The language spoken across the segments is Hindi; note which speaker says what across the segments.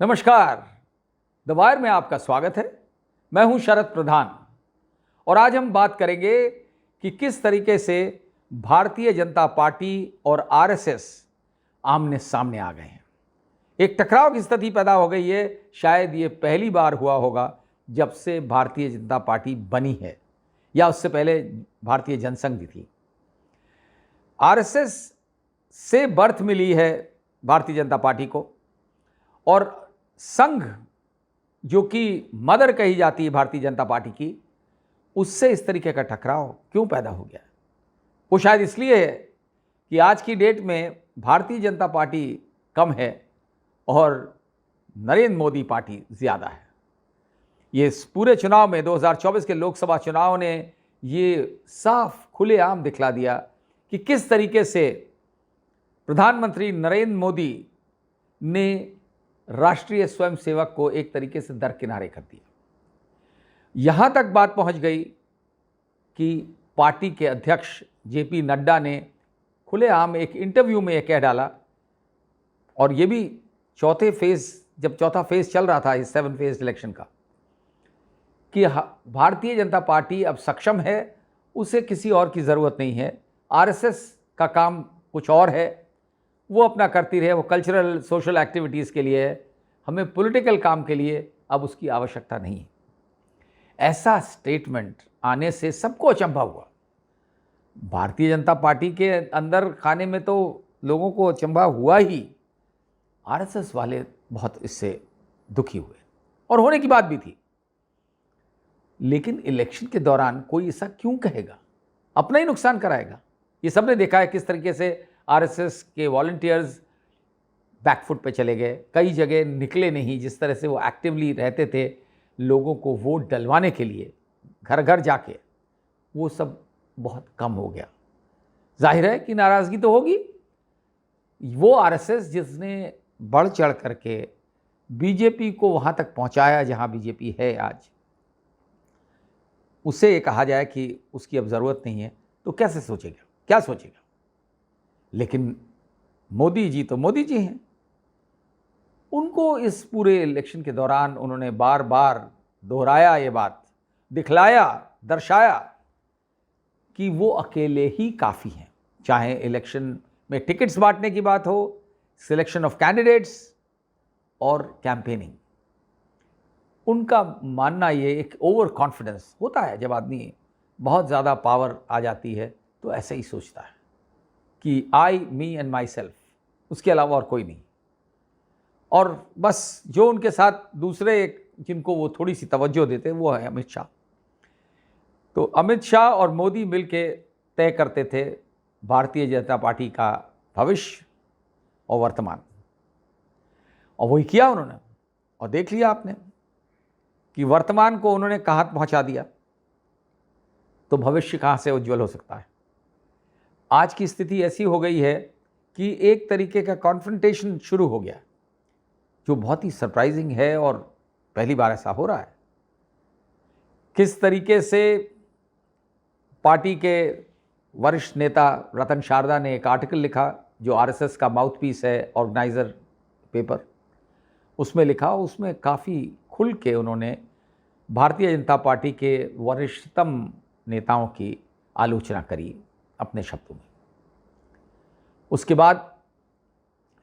Speaker 1: नमस्कार, द वायर में आपका स्वागत है। मैं हूं शरद प्रधान और आज हम बात करेंगे कि किस तरीके से भारतीय जनता पार्टी और आरएसएस आमने सामने आ गए हैं। एक टकराव की स्थिति पैदा हो गई है। शायद ये पहली बार हुआ होगा जब से भारतीय जनता पार्टी बनी है, या उससे पहले भारतीय जनसंघ भी थी। आरएसएस से बर्थ मिली है भारतीय जनता पार्टी को, और संघ जो कि मदर कही जाती है भारतीय जनता पार्टी की, उससे इस तरीके का टकराव क्यों पैदा हो गया? वो शायद इसलिए है कि आज की डेट में भारतीय जनता पार्टी कम है और नरेंद्र मोदी पार्टी ज़्यादा है। ये पूरे चुनाव में 2024 के लोकसभा चुनाव ने ये साफ खुलेआम दिखला दिया कि किस तरीके से प्रधानमंत्री नरेंद्र मोदी ने राष्ट्रीय स्वयंसेवक को एक तरीके से दरकिनारे कर दिया। यहां तक बात पहुंच गई कि पार्टी के अध्यक्ष जेपी नड्डा ने खुलेआम एक इंटरव्यू में यह कह डाला, और ये भी जब चौथा फेज चल रहा था इस 7 फेज इलेक्शन का, कि भारतीय जनता पार्टी अब सक्षम है, उसे किसी और की ज़रूरत नहीं है। आरएसएस का काम कुछ और है, वो अपना करती रहे, वो कल्चरल सोशल एक्टिविटीज़ के लिए है, हमें पॉलिटिकल काम के लिए अब उसकी आवश्यकता नहीं है। ऐसा स्टेटमेंट आने से सबको अचंभा हुआ। भारतीय जनता पार्टी के अंदर खाने में तो लोगों को अचंभा हुआ ही, आरएसएस वाले बहुत इससे दुखी हुए, और होने की बात भी थी। लेकिन इलेक्शन के दौरान कोई ऐसा क्यों कहेगा? अपना ही नुकसान कराएगा। ये सबने देखा है किस तरीके से आरएसएस के वॉलंटियर्स बैकफुट पे चले गए, कई जगह निकले नहीं। जिस तरह से वो एक्टिवली रहते थे लोगों को वोट डलवाने के लिए घर घर जाके, वो सब बहुत कम हो गया। जाहिर है कि नाराज़गी तो होगी। वो आरएसएस जिसने बढ़ चढ़ करके बीजेपी को वहाँ तक पहुँचाया जहाँ बीजेपी है आज, उसे ये कहा जाए कि उसकी अब ज़रूरत नहीं है तो कैसे सोचेगा, क्या सोचेगा? लेकिन मोदी जी तो मोदी जी हैं। उनको इस पूरे इलेक्शन के दौरान उन्होंने बार बार दोहराया ये बात, दिखलाया, दर्शाया कि वो अकेले ही काफ़ी हैं। चाहे इलेक्शन में टिकट्स बांटने की बात हो, सिलेक्शन ऑफ कैंडिडेट्स और कैंपेनिंग। उनका मानना ये एक ओवर कॉन्फिडेंस होता है। जब आदमी बहुत ज़्यादा पावर आ जाती है तो ऐसे ही सोचता है कि आई, मी एंड माई सेल्फ, उसके अलावा और कोई नहीं। और बस जो उनके साथ दूसरे जिनको वो थोड़ी सी तवज्जो देते वो है अमित शाह। तो अमित शाह और मोदी मिलके तय करते थे भारतीय जनता पार्टी का भविष्य और वर्तमान, और वही किया उन्होंने। और देख लिया आपने कि वर्तमान को उन्होंने कहाँ पहुँचा दिया, तो भविष्य कहाँ से उज्जवल हो सकता है। आज की स्थिति ऐसी हो गई है कि एक तरीके का कॉन्फ्रंटेशन शुरू हो गया, जो बहुत ही सरप्राइजिंग है और पहली बार ऐसा हो रहा है। किस तरीके से पार्टी के वरिष्ठ नेता रतन शारदा ने एक आर्टिकल लिखा, जो आरएसएस का माउथपीस है, ऑर्गेनाइजर पेपर, उसमें लिखा। उसमें काफ़ी खुल के उन्होंने भारतीय जनता पार्टी के वरिष्ठतम नेताओं की आलोचना करी अपने शब्दों में। उसके बाद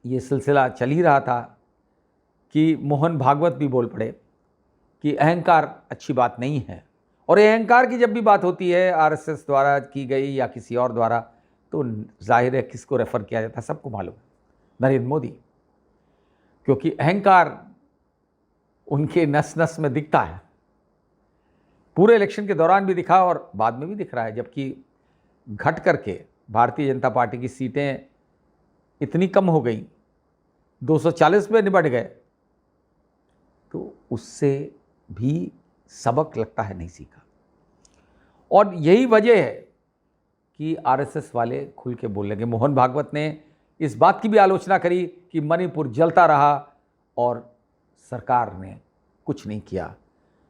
Speaker 1: ये सिलसिला चल ही रहा था कि मोहन भागवत भी बोल पड़े कि अहंकार अच्छी बात नहीं है। और ये अहंकार की जब भी बात होती है आरएसएस द्वारा की गई या किसी और द्वारा, तो जाहिर है किसको रेफर किया जाता है, सबको मालूम है, नरेंद्र मोदी। क्योंकि अहंकार उनके नस नस में दिखता है। पूरे इलेक्शन के दौरान भी दिखा और बाद में भी दिख रहा है। जबकि घट करके भारतीय जनता पार्टी की सीटें इतनी कम हो गई, 240 में निपट गए, तो उससे भी सबक लगता है नहीं सीखा। और यही वजह है कि आरएसएस वाले खुल के बोल लगे। मोहन भागवत ने इस बात की भी आलोचना करी कि मणिपुर जलता रहा और सरकार ने कुछ नहीं किया।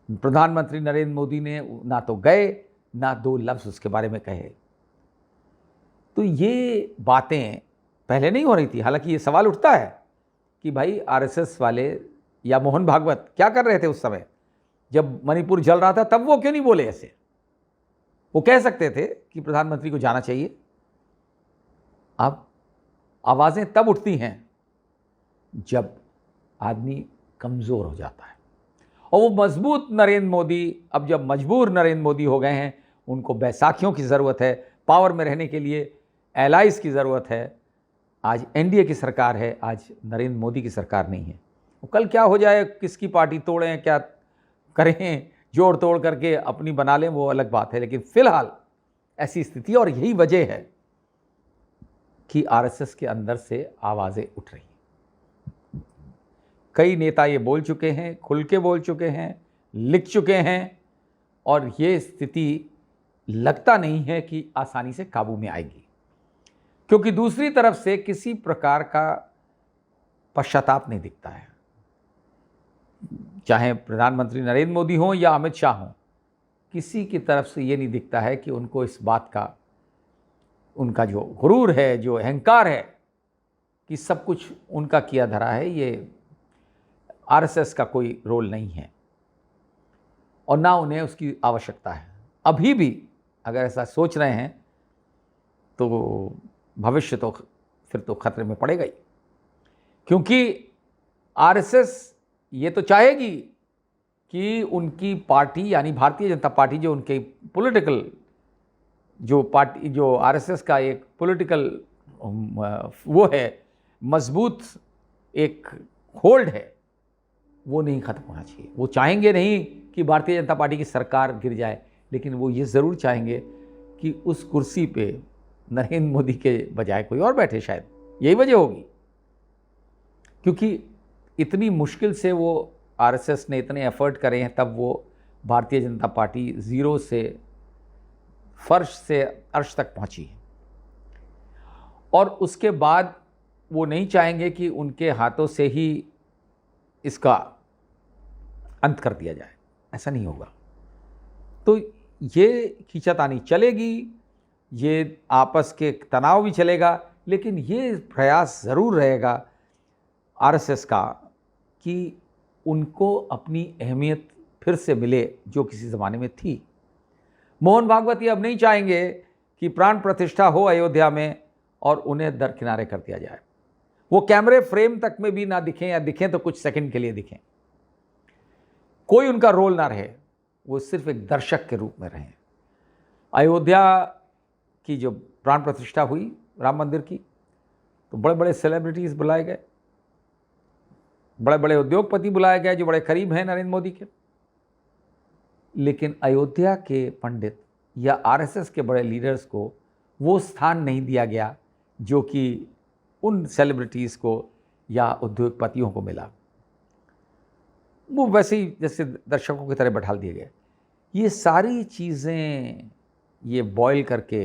Speaker 1: प्रधानमंत्री नरेंद्र मोदी ने ना तो गए, ना 2 लफ्ज़ उसके बारे में कहे। तो ये बातें पहले नहीं हो रही थी। हालांकि ये सवाल उठता है कि भाई आरएसएस वाले या मोहन भागवत क्या कर रहे थे उस समय जब मणिपुर जल रहा था? तब वो क्यों नहीं बोले ऐसे? वो कह सकते थे कि प्रधानमंत्री को जाना चाहिए। अब आवाज़ें तब उठती हैं जब आदमी कमज़ोर हो जाता है, और वो मजबूत नरेंद्र मोदी अब जब मजबूर नरेंद्र मोदी हो गए हैं, उनको बैसाखियों की ज़रूरत है, पावर में रहने के लिए एलाइज की ज़रूरत है। आज एनडीए की सरकार है, आज नरेंद्र मोदी की सरकार नहीं है। कल क्या हो जाए, किसकी पार्टी तोड़ें, क्या करें, जोड़ तोड़ करके अपनी बना लें, वो अलग बात है। लेकिन फिलहाल ऐसी स्थिति, और यही वजह है कि आरएसएस के अंदर से आवाज़ें उठ रही हैं। कई नेता ये बोल चुके हैं, खुल के बोल चुके हैं, लिख चुके हैं, और ये स्थिति लगता नहीं है कि आसानी से काबू में आएगी, क्योंकि दूसरी तरफ से किसी प्रकार का पश्चाताप नहीं दिखता है। चाहे प्रधानमंत्री नरेंद्र मोदी हों या अमित शाह हों, किसी की तरफ से ये नहीं दिखता है कि उनको इस बात का, उनका जो गुरूर है, जो अहंकार है कि सब कुछ उनका किया धरा है, ये आरएसएस का कोई रोल नहीं है और ना उन्हें उसकी आवश्यकता है। अभी भी अगर ऐसा सोच रहे हैं तो भविष्य तो फिर तो खतरे में पड़ेगा ही, क्योंकि आरएसएस ये तो चाहेगी कि उनकी पार्टी यानी भारतीय जनता पार्टी, जो उनके पॉलिटिकल जो पार्टी, जो आरएसएस का एक पॉलिटिकल वो है, मजबूत एक होल्ड है, वो नहीं ख़त्म होना चाहिए। वो चाहेंगे नहीं कि भारतीय जनता पार्टी की सरकार गिर जाए, लेकिन वो ये ज़रूर चाहेंगे कि उस कुर्सी पे नरेंद्र मोदी के बजाय कोई और बैठे, शायद यही वजह होगी। क्योंकि इतनी मुश्किल से वो आरएसएस ने इतने एफर्ट करे हैं, तब वो भारतीय जनता पार्टी ज़ीरो से फर्श से अर्श तक पहुंची है, और उसके बाद वो नहीं चाहेंगे कि उनके हाथों से ही इसका अंत कर दिया जाए। ऐसा नहीं होगा। तो ये खींचातानी चलेगी, ये आपस के तनाव भी चलेगा, लेकिन ये प्रयास ज़रूर रहेगा आरएसएस का कि उनको अपनी अहमियत फिर से मिले जो किसी ज़माने में थी। मोहन भागवत ये अब नहीं चाहेंगे कि प्राण प्रतिष्ठा हो अयोध्या में और उन्हें दरकिनारे कर दिया जाए। वो कैमरे फ्रेम तक में भी ना दिखें, या दिखें तो कुछ सेकंड के लिए दिखें, कोई उनका रोल ना रहे, वो सिर्फ एक दर्शक के रूप में रहें। अयोध्या की जो प्राण प्रतिष्ठा हुई राम मंदिर की, तो बड़े बड़े सेलिब्रिटीज़ बुलाए गए, बड़े बड़े उद्योगपति बुलाए गए जो बड़े करीब हैं नरेंद्र मोदी के, लेकिन अयोध्या के पंडित या आरएसएस के बड़े लीडर्स को वो स्थान नहीं दिया गया जो कि उन सेलिब्रिटीज़ को या उद्योगपतियों को मिला। वो वैसे ही जैसे दर्शकों की तरह बैठा दिए गए। ये सारी चीज़ें ये बॉयल करके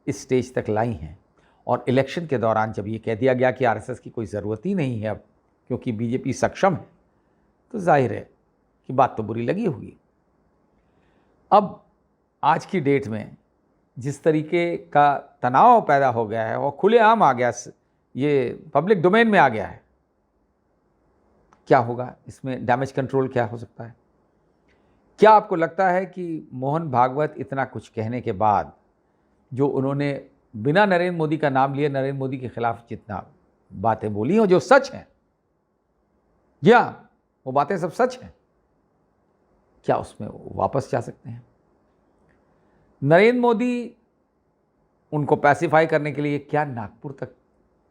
Speaker 1: इस स्टेज तक लाई हैं, और इलेक्शन के दौरान जब ये कह दिया गया कि आरएसएस की कोई ज़रूरत ही नहीं है अब, क्योंकि बीजेपी सक्षम है, तो जाहिर है कि बात तो बुरी लगी होगी। अब आज की डेट में जिस तरीके का तनाव पैदा हो गया है और खुलेआम आ गया, ये पब्लिक डोमेन में आ गया है, क्या होगा इसमें? डैमेज कंट्रोल क्या हो सकता है? क्या आपको लगता है कि मोहन भागवत इतना कुछ कहने के बाद, जो उन्होंने बिना नरेंद्र मोदी का नाम लिए नरेंद्र मोदी के खिलाफ जितना बातें बोली और जो सच हैं, या वो बातें सब सच हैं, क्या उसमें वापस जा सकते हैं? नरेंद्र मोदी उनको पैसिफाई करने के लिए क्या नागपुर तक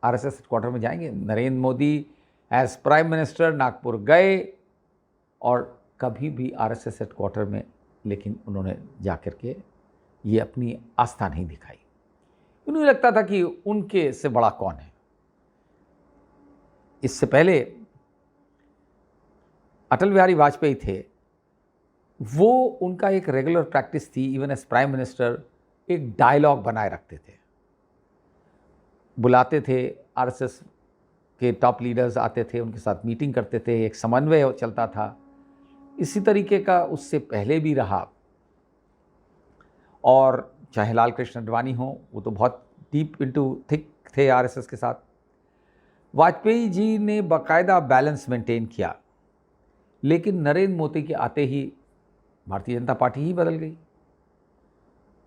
Speaker 1: आरएसएस हेडक्वार्टर में जाएंगे? Narendra Modi as prime minister Nagpur गए और कभी भी आरएसएस हेडक्वार्टर में, लेकिन उन्होंने जाकर के ये अपनी आस्था नहीं दिखाई। उन्हें लगता था कि उनके से बड़ा कौन है। इससे पहले अटल बिहारी वाजपेयी थे, वो उनका एक रेगुलर प्रैक्टिस थी, इवन एज प्राइम मिनिस्टर, एक डायलॉग बनाए रखते थे, बुलाते थे आरएसएस के टॉप लीडर्स आते थे, उनके साथ मीटिंग करते थे, एक समन्वय चलता था। इसी तरीके का उससे पहले भी रहा, और चाहे लाल कृष्ण आडवाणी हो, वो तो बहुत डीप इनटू थिक थे आरएसएस के साथ। वाजपेयी जी ने बाकायदा बैलेंस मेंटेन किया लेकिन नरेंद्र मोदी के आते ही भारतीय जनता पार्टी ही बदल गई।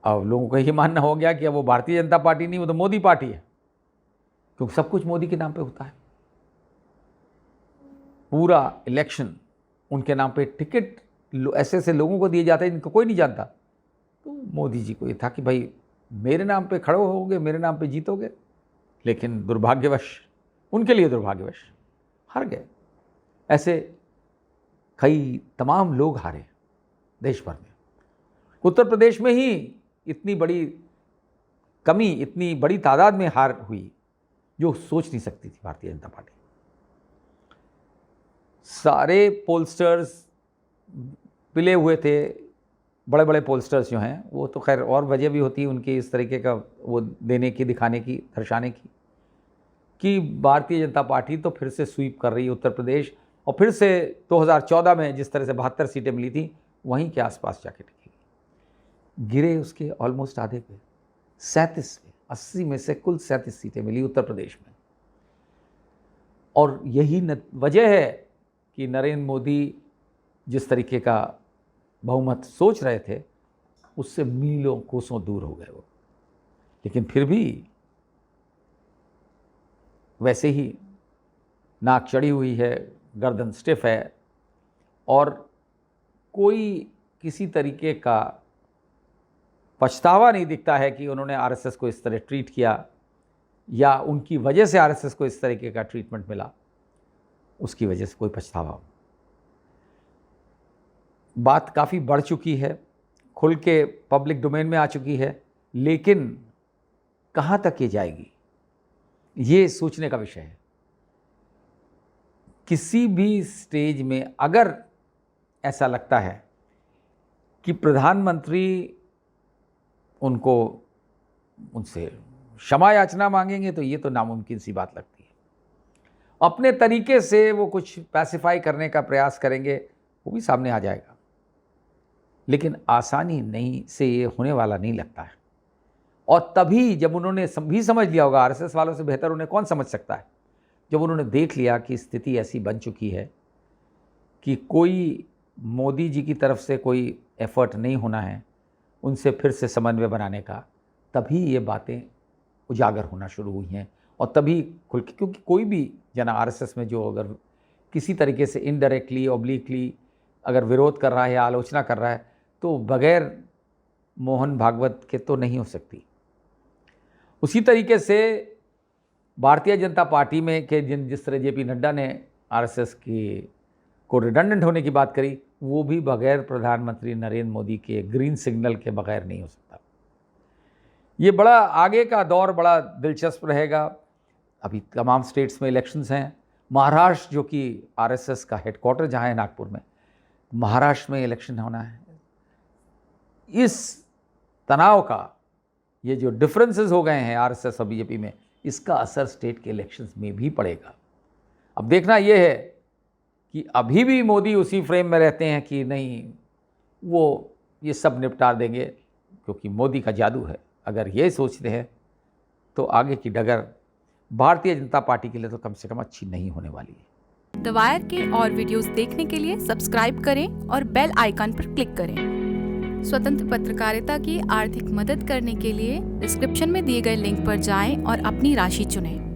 Speaker 1: अब लोगों का ये मानना हो गया कि अब वो भारतीय जनता पार्टी नहीं, वो तो मोदी पार्टी है, क्योंकि सब कुछ मोदी के नाम पे होता है। पूरा इलेक्शन उनके नाम पे, टिकट ऐसे ऐसे लोगों को दिए जाते हैं जिनको कोई नहीं जानता। तो मोदी जी को ये था कि भाई मेरे नाम पे खड़े होगे, मेरे नाम पे जीतोगे, लेकिन दुर्भाग्यवश, उनके लिए दुर्भाग्यवश हार गए। ऐसे कई तमाम लोग हारे देश भर में। उत्तर प्रदेश में ही इतनी बड़ी कमी, इतनी बड़ी तादाद में हार हुई जो सोच नहीं सकती थी भारतीय जनता पार्टी। सारे पोलस्टर्स पिले हुए थे, बड़े बड़े पोलस्टर्स जो हैं, वो तो खैर और वजह भी होती है उनकी इस तरीके का वो देने की, दिखाने की, दर्शाने की कि भारतीय जनता पार्टी तो फिर से स्वीप कर रही है उत्तर प्रदेश, और फिर से 2014 में जिस तरह से 72 सीटें मिली थी वहीं के आसपास जाके टिकेगी। गिरे उसके ऑलमोस्ट आधे पे, 37 पे, 80 में से कुल 37 सीटें मिली उत्तर प्रदेश में। और यही वजह है कि नरेंद्र मोदी जिस तरीके का बहुमत सोच रहे थे उससे मीलों कोसों दूर हो गए वो। लेकिन फिर भी वैसे ही नाक चढ़ी हुई है, गर्दन स्टिफ है, और कोई किसी तरीके का पछतावा नहीं दिखता है कि उन्होंने आरएसएस को इस तरह ट्रीट किया, या उनकी वजह से आरएसएस को इस तरीके का ट्रीटमेंट मिला, उसकी वजह से कोई पछतावा हो। बात काफ़ी बढ़ चुकी है, खुल के पब्लिक डोमेन में आ चुकी है, लेकिन कहाँ तक ये जाएगी ये सोचने का विषय है। किसी भी स्टेज में अगर ऐसा लगता है कि प्रधानमंत्री उनसे क्षमा याचना मांगेंगे तो ये तो नामुमकिन सी बात लगती है। अपने तरीके से वो कुछ पैसिफाई करने का प्रयास करेंगे, वो भी सामने आ जाएगा, लेकिन आसानी नहीं से ये होने वाला नहीं लगता है। और तभी जब उन्होंने भी समझ लिया होगा, आरएसएस वालों से बेहतर उन्हें कौन समझ सकता है, जब उन्होंने देख लिया कि स्थिति ऐसी बन चुकी है कि कोई मोदी जी की तरफ से कोई एफर्ट नहीं होना है उनसे फिर से समन्वय बनाने का, तभी ये बातें उजागर होना शुरू हुई हैं। और तभी खुल के, क्योंकि कोई भी जना आरएसएस में जो अगर किसी तरीके से इनडायरेक्टली, ऑब्लिकली अगर विरोध कर रहा है या आलोचना कर रहा है, तो बगैर मोहन भागवत के तो नहीं हो सकती। उसी तरीके से भारतीय जनता पार्टी में के जिस तरह जेपी नड्डा ने आरएसएस को रिडंडेंट होने की बात करी, वो भी बगैर प्रधानमंत्री नरेंद्र मोदी के ग्रीन सिग्नल के बगैर नहीं हो सकता। ये बड़ा आगे का दौर बड़ा दिलचस्प रहेगा। अभी तमाम स्टेट्स में इलेक्शंस हैं। महाराष्ट्र जो कि आरएसएस का हेडक्वार्टर जहाँ है नागपुर में, महाराष्ट्र में इलेक्शन होना है। इस तनाव का, ये जो डिफरेंसेस हो गए हैं आरएसएस और बीजेपी में, इसका असर स्टेट के इलेक्शंस में भी पड़ेगा। अब देखना यह है कि अभी भी मोदी उसी फ्रेम में रहते हैं कि नहीं, वो ये सब निपटा देंगे, क्योंकि मोदी का जादू है। अगर ये सोचते हैं तो आगे की डगर भारतीय जनता पार्टी के लिए तो कम से कम अच्छी नहीं होने वाली है।
Speaker 2: द वायर के और वीडियोस देखने के लिए सब्सक्राइब करें और बेल आइकन पर क्लिक करें। स्वतंत्र पत्रकारिता की आर्थिक मदद करने के लिए डिस्क्रिप्शन में दिए गए लिंक पर जाएं और अपनी राशि चुनें।